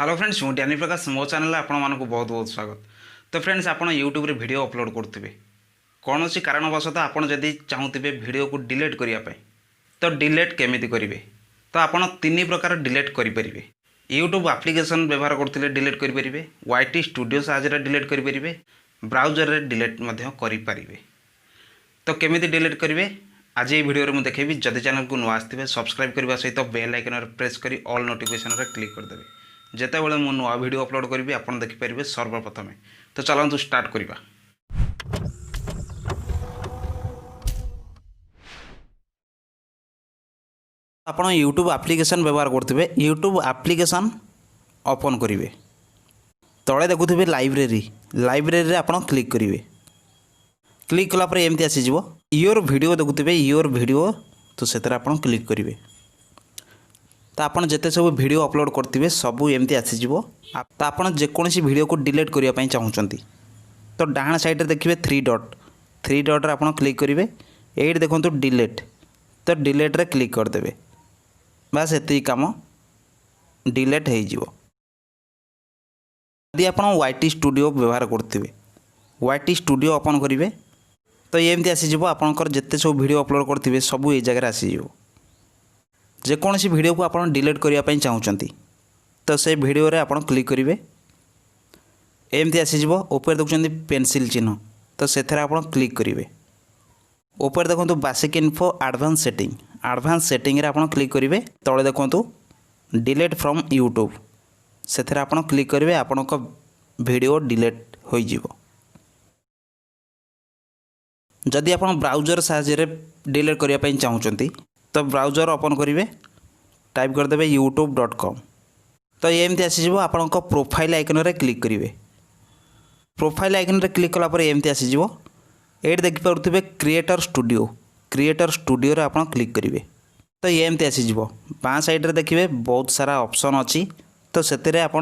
Hello friends मु Danny प्रकाश मो channel आपण मानक बहुत बहुत स्वागत। तो फ्रेंड्स आप यूट्यूब रे वीडियो अपलोड करते कौन सी कारणवशत आपड़ जदि चाहूबे वीडियो को डिलीट करने तो डिलीट केमिति करेंगे तो आपड़ तीन प्रकार डिलीट करेंगे। यूट्यूब एप्लिकेशन व्यवहार करते डिलीट करेंगे, वाईटी स्टूडियो साहाय्य डिलीट करेंगे, ब्राउजर रे डिलीट करेंगे। तो केमिति डिलीट करेंगे आज ये वीडियो मुझे देखेबी। जदि चैनल को नुआ आसते सब्सक्राइब करने सहित बेल आइकन प्रेस कर ऑल नोटिफिकेशन रे क्लिक करदे। जितेबाला मु नुआ वीडियो अपलोड करी आप देखिपारे सर्वप्रथमे। तो चलतु स्टार्ट करवा। आप यूट्यूब एप्लिकेशन व्यवहार करते यूट्यूब एप्लिकेशन ओपन करेंगे। तले देखुथे लाइब्रेरी आप क्लिक करेंगे। क्लिक कलापर एमती आसीज योर वीडियो देखुथे योर वीडियो तो से क्लिक करेंगे। तो आपन जिते सब वीडियो अपलोड करते सबू एमती आसीज। तो आपन जेकोसी वीडियो को डिलीट करने चाहते तो डाहाण साइड देखिए थ्री डॉट आप क्लिक करेंगे। ये देखो डिलीट तो डिलीट रे क्लिक करदे। बस एति काम डिलीट हो। यदि आप वाईटी स्टूडियो व्यवहार करते वाईटी स्टूडियो ओपन करेंगे तो एमती आसीज। आपंकर जिते सब वीडियो अपलोड करते सबू ये जगह आसीज। जेकोसी वीडियो को आप डिलीट करने चाहते तो से वीडियो रे आप क्लिक करेंगे। एमती आसीज ऊपर देखुं पेंसिल चिन्ह तो से आप क्लिक करेंगे। ऊपर देखो बेसिक इन्फो एडवांस सेटिंग रे आप क्लिक करेंगे। तले देखो डिलीट फ्रॉम यूट्यूब से आप क्लिक करेंगे। आपण वीडियो डिलीट हो जिवो। जदि आप ब्राउजर साहाय्य डिलीट करने चाहते तो ब्राउजर ओपन करेंगे। टाइप करदे youtube.com तो एमती आसीज। आपण प्रोफाइल आइकन रे क्लिक करेंगे। प्रोफाइल आइकन रे क्लिक कलापर एमती आसीज। ये देखिपे क्रिएटर स्टूडियो रे आप क्लिक करेंगे। तो एमती आसीज। बाँ साइड रे देखिए बहुत सारा ऑप्शन अच्छी तो से आप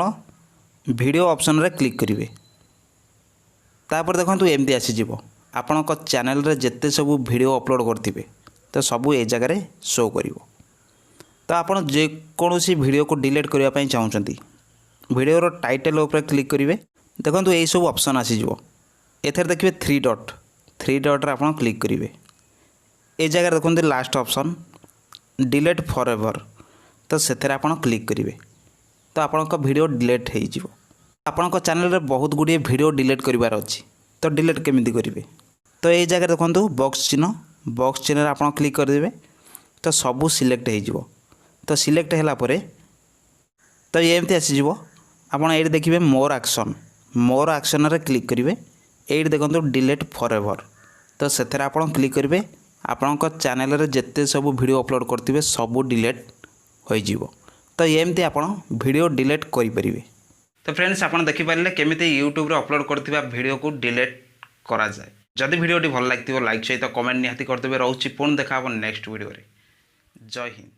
वीडियो ऑप्शन रे क्लिक करेंगे। तापर देखो एमती आसीज। आपण चैनल रे जिते सब वीडियो अपलोड करते तो सबू ए जगह शो कर। तो आपड़ जेकोसी वीडियो को डिलीट करने चाहते वीडियो टाइटल उपर क्लिक करेंगे। देखो यही सब ऑप्शन आसीज। एथर देखिए थ्री डॉट रे आप क्लिक करेंगे। ए जगह देखो last option delete for ever तो से आप क्लिक करेंगे। तो आपण वीडियो डिलीट हो। आपण चैनल रे बहुत गुड़िए वीडियो डिलीट करार अच्छी तो डिलीट केमिति करेंगे। तो ये जगह देखो बॉक्स चिन्ह आप क्लिक करदे तो सबू सिलेक्ट हो। तो सिलेक्ट है तो एमती आसीज। आपड़ ये देखिए मोर एक्शन रे क्लिक करेंगे। ये देखो डिलीट फॉर एवर तो से आप क्लिक करेंगे। आपण चैनल रे जिते सब वीडियो अपलोड करते सबू डिलीट हो। तो एमती आप वीडियो डिलीट करेंगे। तो फ्रेंड्स आप देखिपारे केमिति यूट्यूब रे अपलोड करथिबा वीडियो को डिलीट करा जाए। जदि वीडियोटी भल लगी लाइक सहित कमेंट निहाती करदेवे। रोची पुणी देखा नेक्स्ट वीडियो रे। जय हिंद।